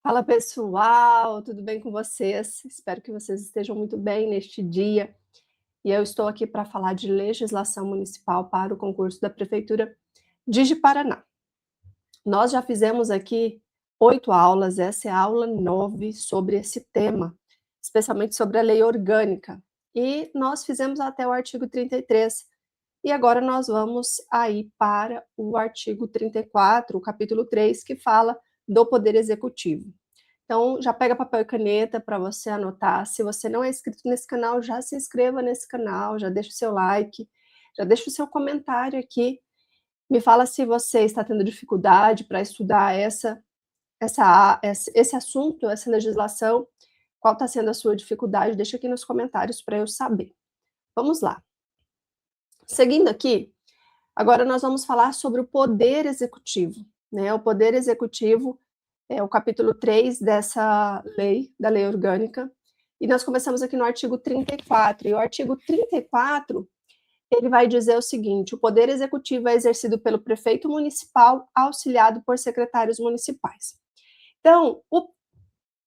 Fala pessoal, tudo bem com vocês? Espero que vocês estejam muito bem neste dia. E eu estou aqui para falar de legislação municipal para o concurso da Prefeitura de Ji-Paraná. Nós já fizemos aqui 8 aulas, essa é a aula 9 sobre esse tema, especialmente sobre a lei orgânica. E nós fizemos até o artigo 33. E agora nós vamos aí para o artigo 34, o capítulo 3, que fala do Poder Executivo. Então, já pega papel e caneta para você anotar. Se você não é inscrito nesse canal, já se inscreva nesse canal, já deixa o seu like, já deixa o seu comentário aqui. Me fala se você está tendo dificuldade para estudar esse assunto, essa legislação. Qual está sendo a sua dificuldade? Deixa aqui nos comentários para eu saber. Vamos lá. Seguindo aqui, agora nós vamos falar sobre o Poder Executivo. Né? O Poder Executivo é o capítulo 3 dessa lei, da lei orgânica, e nós começamos aqui no artigo 34, e o artigo 34, ele vai dizer o seguinte: o poder executivo é exercido pelo prefeito municipal, auxiliado por secretários municipais. Então,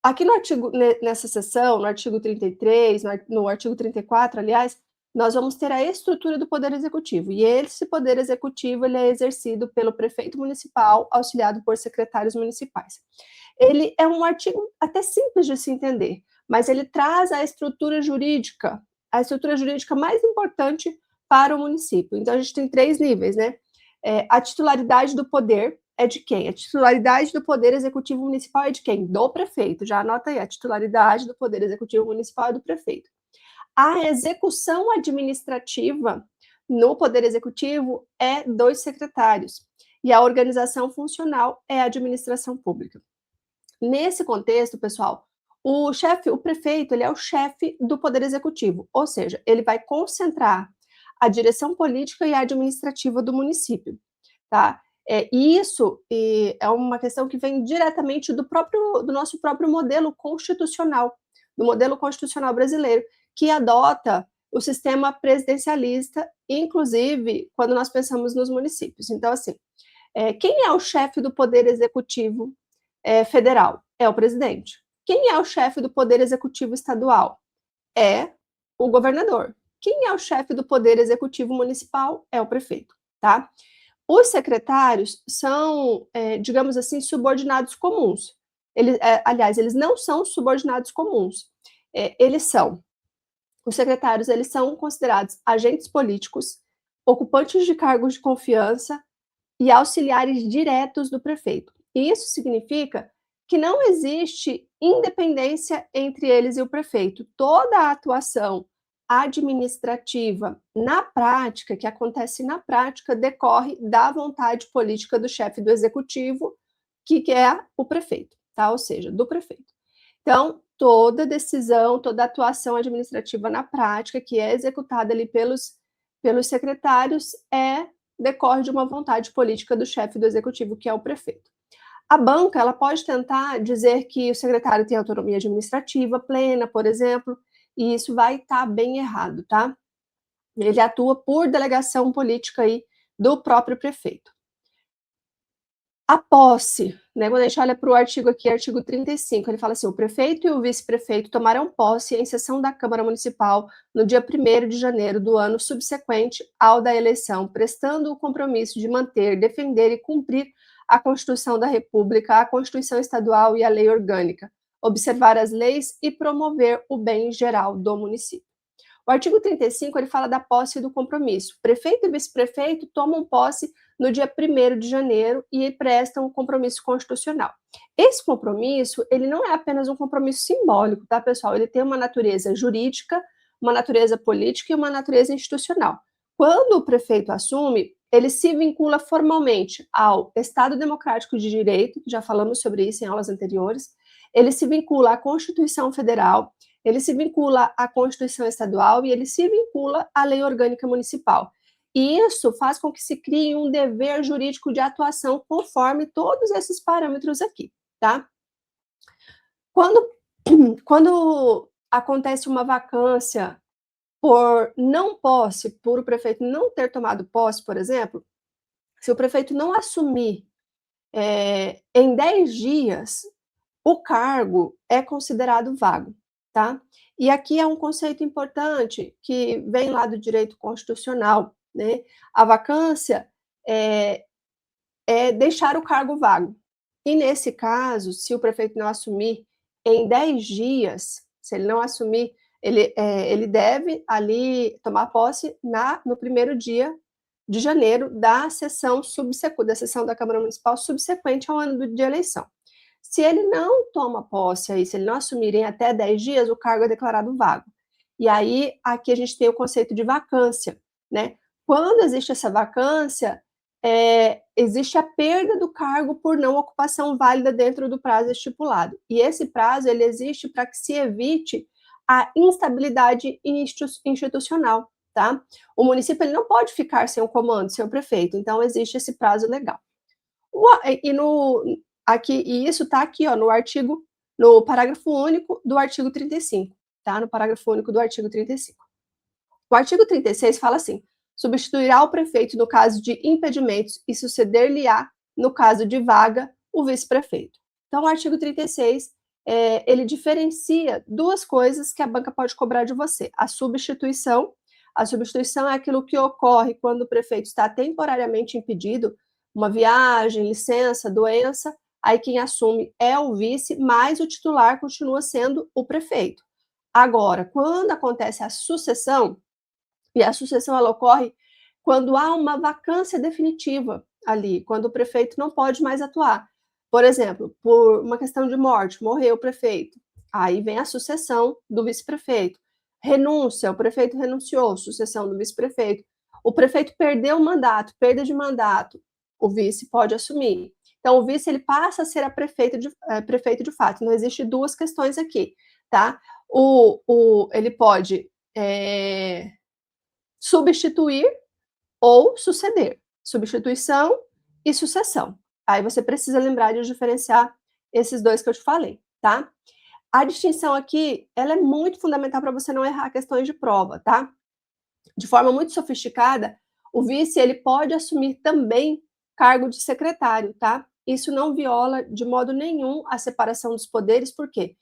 aqui no artigo, nessa seção, no artigo 33, no artigo 34, aliás, nós vamos ter a estrutura do Poder Executivo, e esse Poder Executivo ele é exercido pelo prefeito municipal, auxiliado por secretários municipais. Ele é um artigo até simples de se entender, mas ele traz a estrutura jurídica mais importante para o município. Então, a gente tem 3 níveis, né? A titularidade do poder é de quem? A titularidade do Poder Executivo Municipal é de quem? Do prefeito. Já anota aí, a titularidade do Poder Executivo Municipal é do prefeito. A execução administrativa no Poder Executivo é dos secretários. E a organização funcional é a administração pública. Nesse contexto, pessoal, o prefeito, ele é o chefe do Poder Executivo, ou seja, ele vai concentrar a direção política e administrativa do município, tá? Isso é uma questão que vem diretamente do nosso próprio modelo constitucional, do modelo constitucional brasileiro, que adota o sistema presidencialista, inclusive quando nós pensamos nos municípios. Então, assim, quem é o chefe do Poder Executivo federal? É o presidente. Quem é o chefe do Poder Executivo estadual? É o governador. Quem é o chefe do Poder Executivo municipal? É o prefeito, tá? Os secretários são, digamos assim, subordinados comuns. Aliás, eles não são subordinados comuns. Os secretários, eles são considerados agentes políticos, ocupantes de cargos de confiança e auxiliares diretos do prefeito. E isso significa que não existe independência entre eles e o prefeito. Toda a atuação administrativa na prática, que acontece na prática, decorre da vontade política do chefe do executivo, que é o prefeito, tá? Ou seja, do prefeito. Então, toda decisão, toda atuação administrativa na prática, que é executada ali pelos secretários, decorre de uma vontade política do chefe do executivo, que é o prefeito. A banca, ela pode tentar dizer que o secretário tem autonomia administrativa plena, por exemplo, e isso vai estar bem errado, tá? Ele atua por delegação política aí do próprio prefeito. A posse, né, quando a gente olha para o artigo aqui, artigo 35, ele fala assim: o prefeito e o vice-prefeito tomarão posse em sessão da Câmara Municipal no dia 1º de janeiro do ano subsequente ao da eleição, prestando o compromisso de manter, defender e cumprir a Constituição da República, a Constituição Estadual e a lei orgânica, observar as leis e promover o bem geral do município. O artigo 35, ele fala da posse e do compromisso. Prefeito e vice-prefeito tomam posse no dia 1º de janeiro e prestam um compromisso constitucional. Esse compromisso, ele não é apenas um compromisso simbólico, tá, pessoal? Ele tem uma natureza jurídica, uma natureza política e uma natureza institucional. Quando o prefeito assume, ele se vincula formalmente ao Estado Democrático de Direito, já falamos sobre isso em aulas anteriores, ele se vincula à Constituição Federal, ele se vincula à Constituição Estadual e ele se vincula à Lei Orgânica Municipal. E isso faz com que se crie um dever jurídico de atuação conforme todos esses parâmetros aqui, tá? Quando acontece uma vacância por não posse, por o prefeito não ter tomado posse, por exemplo, se o prefeito não assumir em 10 dias, o cargo é considerado vago, tá? E aqui é um conceito importante que vem lá do direito constitucional, né? A vacância é, é deixar o cargo vago. E nesse caso, se o prefeito não assumir em 10 dias, se ele não assumir, ele deve ali tomar posse no primeiro dia de janeiro da sessão subsequente, da sessão da Câmara Municipal subsequente ao ano de eleição. Se ele não toma posse aí, se ele não assumir em até 10 dias, o cargo é declarado vago. E aí, aqui a gente tem o conceito de vacância, né? Quando existe essa vacância, existe a perda do cargo por não ocupação válida dentro do prazo estipulado. E esse prazo, ele existe para que se evite a instabilidade institucional, tá? O município ele não pode ficar sem o comando, sem o prefeito, então existe esse prazo legal. E isso está aqui, ó, no parágrafo único do artigo 35, tá? No parágrafo único do artigo 35. O artigo 36 fala assim: substituirá o prefeito no caso de impedimentos e suceder-lhe-á, no caso de vaga, o vice-prefeito. Então, o artigo 36, ele diferencia duas coisas que a banca pode cobrar de você. A substituição é aquilo que ocorre quando o prefeito está temporariamente impedido, uma viagem, licença, doença, aí quem assume é o vice, mas o titular continua sendo o prefeito. Agora, quando acontece a sucessão, e a sucessão ela ocorre quando há uma vacância definitiva ali, quando o prefeito não pode mais atuar. Por exemplo, por uma questão de morte, morreu o prefeito, aí vem a sucessão do vice-prefeito. Renúncia, o prefeito renunciou, sucessão do vice-prefeito. O prefeito perdeu o mandato, perda de mandato, o vice pode assumir. Então, o vice ele passa a ser prefeito de fato. Não existe duas questões aqui, tá? Ele pode substituir ou suceder. Substituição e sucessão. Aí você precisa lembrar de diferenciar esses dois que eu te falei, tá? A distinção aqui, ela é muito fundamental para você não errar questões de prova, tá? De forma muito sofisticada, o vice, ele pode assumir também cargo de secretário, tá? Isso não viola de modo nenhum a separação dos poderes, porque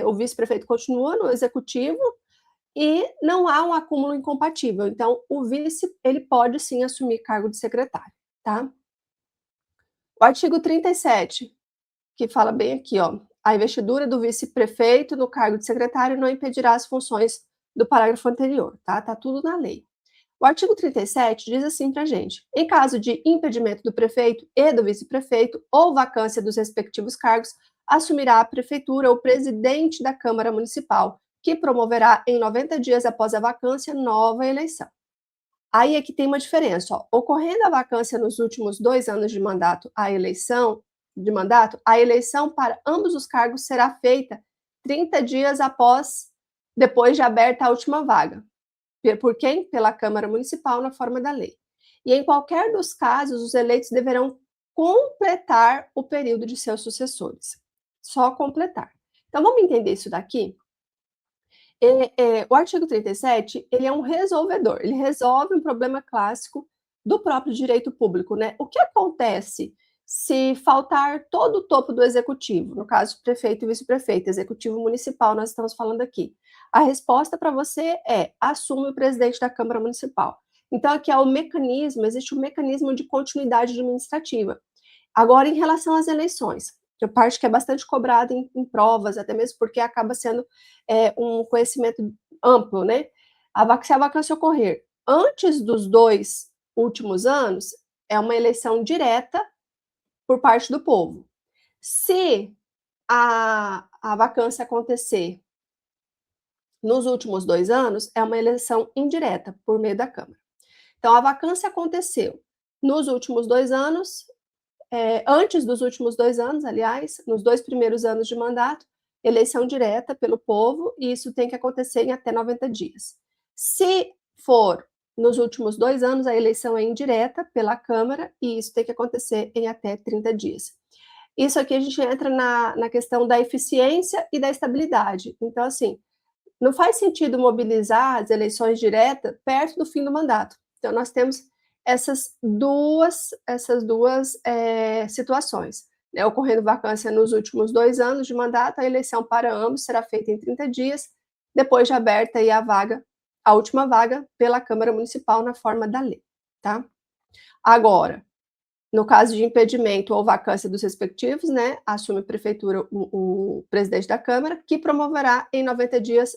o vice-prefeito continua no executivo e não há um acúmulo incompatível. Então, o vice, ele pode sim assumir cargo de secretário, tá? O artigo 37, que fala bem aqui, ó, a investidura do vice-prefeito no cargo de secretário não impedirá as funções do parágrafo anterior, tá? Tá tudo na lei. O artigo 37 diz assim pra gente: em caso de impedimento do prefeito e do vice-prefeito ou vacância dos respectivos cargos, assumirá a prefeitura o presidente da Câmara Municipal, que promoverá em 90 dias após a vacância nova eleição. Aí é que tem uma diferença, ó. Ocorrendo a vacância nos últimos 2 anos de mandato, a eleição para ambos os cargos será feita 30 dias depois de aberta a última vaga. Por quem? Pela Câmara Municipal, na forma da lei. E em qualquer dos casos, os eleitos deverão completar o período de seus sucessores. Só completar. Então, vamos entender isso daqui? O artigo 37, ele é um resolvedor, ele resolve um problema clássico do próprio direito público, né? O que acontece se faltar todo o topo do executivo, no caso, prefeito e vice-prefeito, executivo municipal, nós estamos falando aqui? A resposta para você é: assume o presidente da Câmara Municipal. Então, aqui é o mecanismo, existe um mecanismo de continuidade administrativa. Agora, em relação às eleições, a parte que é bastante cobrada em provas, até mesmo porque acaba sendo um conhecimento amplo, né? Se a vacância ocorrer antes dos 2 últimos anos, é uma eleição direta por parte do povo. Se a vacância acontecer nos últimos 2 anos, é uma eleição indireta por meio da Câmara. Então, a vacância aconteceu nos últimos 2 anos, antes dos últimos 2 anos, aliás, nos 2 primeiros anos de mandato, eleição direta pelo povo, e isso tem que acontecer em até 90 dias. Se for nos últimos 2 anos, a eleição é indireta pela Câmara, e isso tem que acontecer em até 30 dias. Isso aqui a gente entra na questão da eficiência e da estabilidade. Então, assim, não faz sentido mobilizar as eleições diretas perto do fim do mandato. Então, nós temos essas duas situações. né, ocorrendo vacância nos últimos 2 anos de mandato, a eleição para ambos será feita em 30 dias, depois de aberta aí a última vaga pela Câmara Municipal na forma da lei, tá? Agora, no caso de impedimento ou vacância dos respectivos, né, assume a prefeitura o presidente da Câmara, que promoverá em 90 dias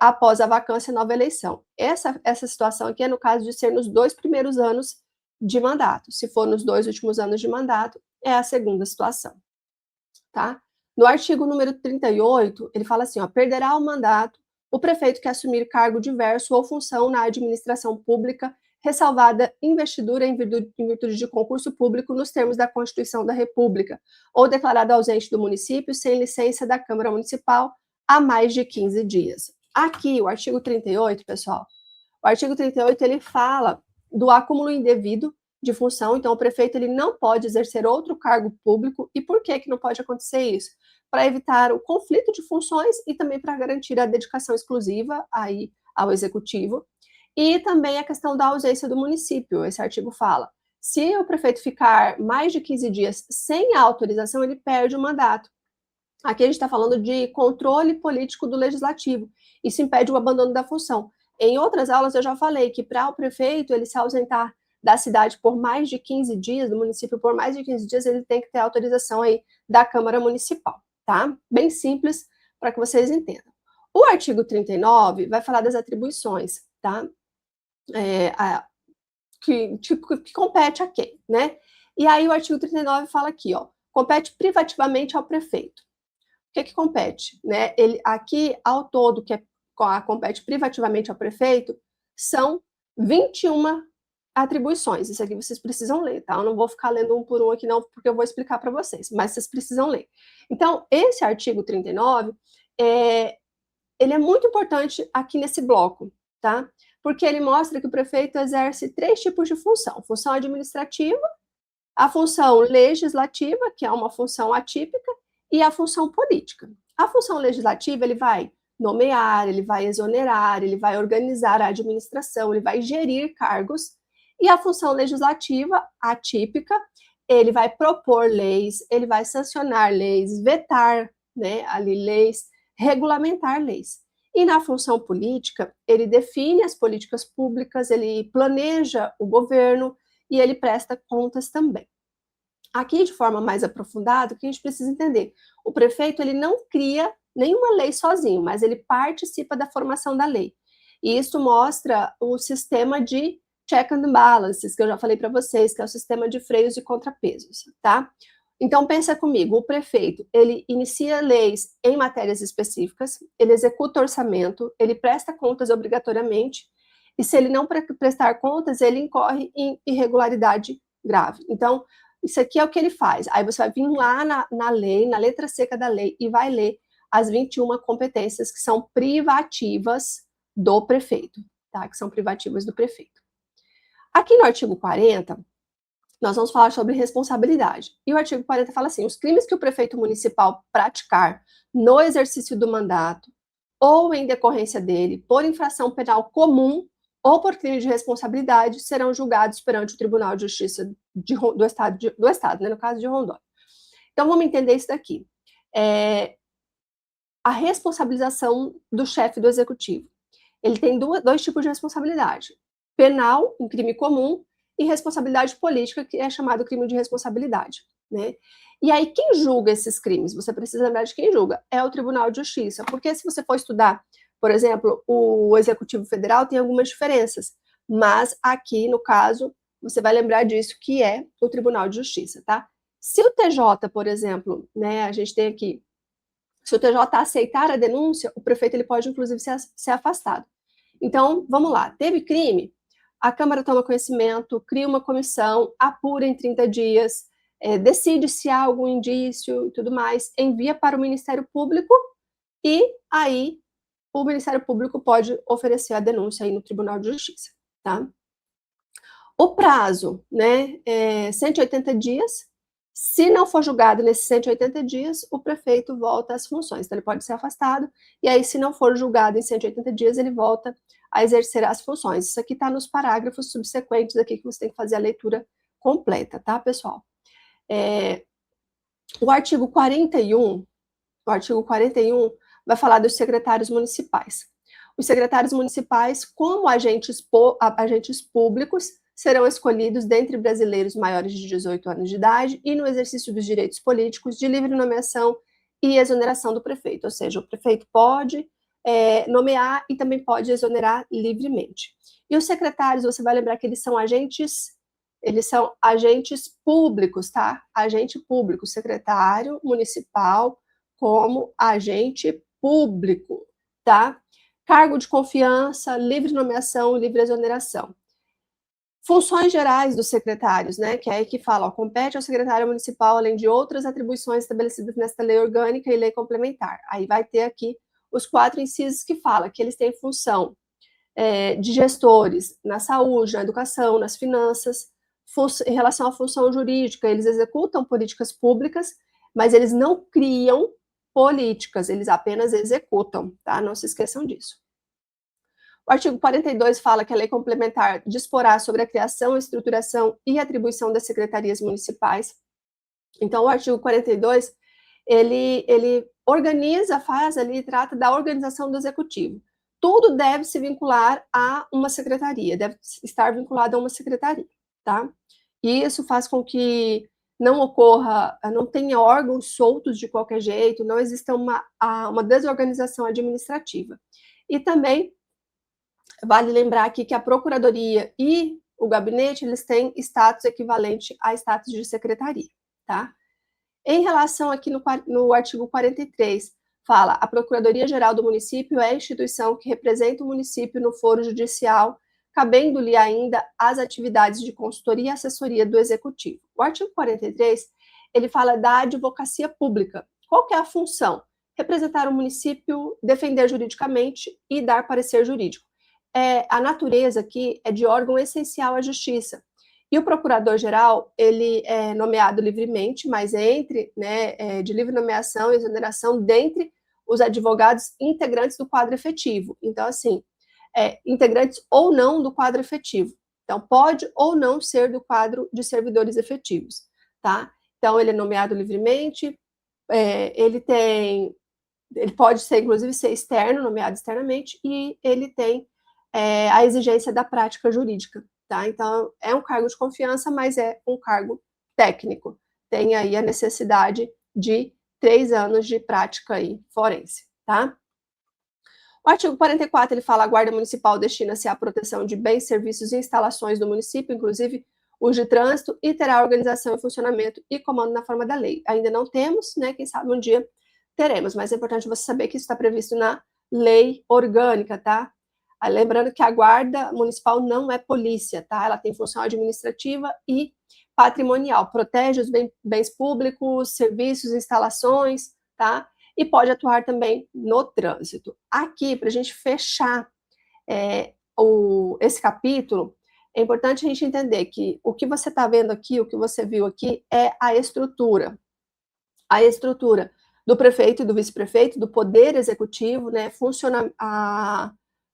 após a vacância nova eleição. Essa situação aqui é no caso de ser nos 2 primeiros anos de mandato. Se for nos 2 últimos anos de mandato, é a segunda situação, tá? No artigo número 38, ele fala assim, ó, perderá o mandato o prefeito que assumir cargo diverso ou função na administração pública, ressalvada investidura em virtude de concurso público nos termos da Constituição da República, ou declarado ausente do município sem licença da Câmara Municipal há mais de 15 dias. Aqui, o artigo 38, pessoal, o artigo 38, ele fala do acúmulo indevido de função, então o prefeito ele não pode exercer outro cargo público. E por que não pode acontecer isso? Para evitar o conflito de funções e também para garantir a dedicação exclusiva aí ao executivo. E também a questão da ausência do município, esse artigo fala. Se o prefeito ficar mais de 15 dias sem a autorização, ele perde o mandato. Aqui a gente está falando de controle político do legislativo. Isso impede o abandono da função. Em outras aulas eu já falei que para o prefeito ele se ausentar da cidade por mais de 15 dias, do município por mais de 15 dias, ele tem que ter autorização aí da Câmara Municipal, tá? Bem simples para que vocês entendam. O artigo 39 vai falar das atribuições, tá? Que compete a quem, né? E aí o artigo 39 fala aqui, ó, compete privativamente ao prefeito. O que compete, né? Ele aqui ao todo que compete privativamente ao prefeito são 21 atribuições. Isso aqui vocês precisam ler, tá? Eu não vou ficar lendo um por um aqui não, porque eu vou explicar para vocês, mas vocês precisam ler. Então, esse artigo 39, ele é muito importante aqui nesse bloco, tá? Porque ele mostra que o prefeito exerce 3 tipos de função: função administrativa, a função legislativa, que é uma função atípica, e a função política. A função legislativa, ele vai nomear, ele vai exonerar, ele vai organizar a administração, ele vai gerir cargos. E a função legislativa, atípica, ele vai propor leis, ele vai sancionar leis, vetar, né, ali leis, regulamentar leis. E na função política, ele define as políticas públicas, ele planeja o governo e ele presta contas também. Aqui, de forma mais aprofundada, o que a gente precisa entender? O prefeito ele não cria nenhuma lei sozinho, mas ele participa da formação da lei. E isso mostra o sistema de check and balances, que eu já falei para vocês, que é o sistema de freios e contrapesos, tá? Então, pensa comigo, o prefeito, ele inicia leis em matérias específicas, ele executa orçamento, ele presta contas obrigatoriamente, e se ele não prestar contas, ele incorre em irregularidade grave. Então, isso aqui é o que ele faz. Aí você vai vir lá na lei, na letra seca da lei, e vai ler as 21 competências que são privativas do prefeito, tá? Que são privativas do prefeito. Aqui no artigo 40, nós vamos falar sobre responsabilidade. E o artigo 40 fala assim: os crimes que o prefeito municipal praticar no exercício do mandato ou em decorrência dele, por infração penal comum ou por crime de responsabilidade, serão julgados perante o Tribunal de Justiça do Estado, né, no caso de Rondônia. Então, vamos entender isso daqui. A responsabilização do chefe do executivo. Ele tem dois tipos de responsabilidade: penal, um crime comum, e responsabilidade política, que é chamado crime de responsabilidade, né? E aí, quem julga esses crimes? Você precisa lembrar de quem julga. É o Tribunal de Justiça, porque se você for estudar, por exemplo, o Executivo Federal tem algumas diferenças, mas aqui, no caso, você vai lembrar disso, que é o Tribunal de Justiça, tá? Se o TJ, por exemplo, né, a gente tem aqui, se o TJ aceitar a denúncia, o prefeito ele pode, inclusive, ser afastado. Então, vamos lá, teve crime? A Câmara toma conhecimento, cria uma comissão, apura em 30 dias, decide se há algum indício e tudo mais, envia para o Ministério Público e aí o Ministério Público pode oferecer a denúncia aí no Tribunal de Justiça, tá? O prazo, né, 180 dias. Se não for julgado nesses 180 dias, o prefeito volta às funções. Então, ele pode ser afastado, e aí, se não for julgado em 180 dias, ele volta a exercer as funções. Isso aqui está nos parágrafos subsequentes aqui, que você tem que fazer a leitura completa, tá, pessoal? O artigo 41, vai falar dos secretários municipais. Os secretários municipais, como agentes públicos, serão escolhidos dentre brasileiros maiores de 18 anos de idade e no exercício dos direitos políticos de livre nomeação e exoneração do prefeito, ou seja, o prefeito pode nomear e também pode exonerar livremente. E os secretários, você vai lembrar que eles são agentes públicos, tá? Agente público, secretário municipal como agente público, tá? Cargo de confiança, livre nomeação, livre exoneração. Funções gerais dos secretários, né, que é aí que fala, ó, compete ao secretário municipal, além de outras atribuições estabelecidas nesta lei orgânica e lei complementar. Aí vai ter aqui os 4 incisos que fala que eles têm função de gestores na saúde, na educação, nas finanças, em relação à função jurídica, eles executam políticas públicas, mas eles não criam políticas, eles apenas executam, tá? Não se esqueçam disso. O artigo 42 fala que a lei complementar disporá sobre a criação, estruturação e atribuição das secretarias municipais. Então, o artigo 42, ele organiza, faz ali, trata da organização do executivo. Tudo deve se vincular a uma secretaria, deve estar vinculado a uma secretaria, tá? E isso faz com que não tenha órgãos soltos de qualquer jeito, não exista uma desorganização administrativa. E também vale lembrar aqui que a Procuradoria e o gabinete, eles têm status equivalente a status de secretaria, tá? Em relação aqui no artigo 43, fala, a Procuradoria-Geral do município é a instituição que representa o município no foro judicial, cabendo-lhe ainda as atividades de consultoria e assessoria do Executivo. O artigo 43, ele fala da advocacia pública. Qual que é a função? Representar o município, defender juridicamente e dar parecer jurídico. A natureza aqui é de órgão essencial à justiça. E o procurador-geral, ele é nomeado livremente, mas de livre nomeação e exoneração dentre os advogados integrantes do quadro efetivo. Então, assim, integrantes ou não do quadro efetivo. Então, pode ou não ser do quadro de servidores efetivos, tá? Então, ele é nomeado livremente, ele pode ser, inclusive, ser externo, nomeado externamente, e ele tem a exigência da prática jurídica, tá? Então, é um cargo de confiança, mas é um cargo técnico. Tem aí a necessidade de 3 anos de prática aí forense, tá? O artigo 44, ele fala, a Guarda Municipal destina-se à proteção de bens, serviços e instalações do município, inclusive os de trânsito, e terá organização e funcionamento e comando na forma da lei. Ainda não temos, né? Quem sabe um dia teremos, mas é importante você saber que isso está previsto na lei orgânica, tá? Lembrando que a Guarda Municipal não é polícia, tá? Ela tem função administrativa e patrimonial, protege os bens públicos, serviços, instalações, tá? E pode atuar também no trânsito. Aqui, para a gente fechar esse capítulo, é importante a gente entender que o que você está vendo aqui, o que você viu aqui, é a estrutura. A estrutura do prefeito e do vice-prefeito, do poder executivo, né?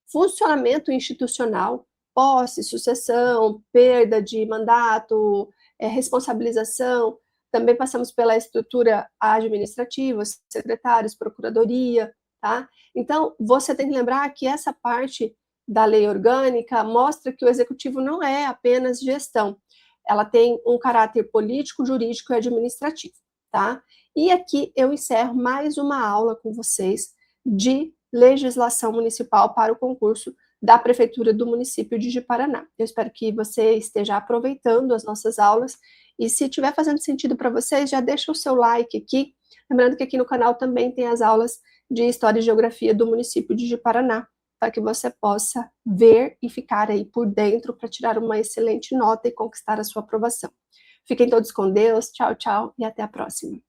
Funcionamento institucional, posse, sucessão, perda de mandato, responsabilização. Também passamos pela estrutura administrativa, secretários, procuradoria, tá? Então, você tem que lembrar que essa parte da lei orgânica mostra que o executivo não é apenas gestão, ela tem um caráter político, jurídico e administrativo, tá? E aqui eu encerro mais uma aula com vocês de legislação municipal para o concurso da Prefeitura do município de Ji-Paraná. Eu espero que você esteja aproveitando as nossas aulas e se estiver fazendo sentido para vocês, já deixa o seu like aqui. Lembrando que aqui no canal também tem as aulas de História e Geografia do município de Ji-Paraná, para que você possa ver e ficar aí por dentro para tirar uma excelente nota e conquistar a sua aprovação. Fiquem todos com Deus, tchau, tchau e até a próxima.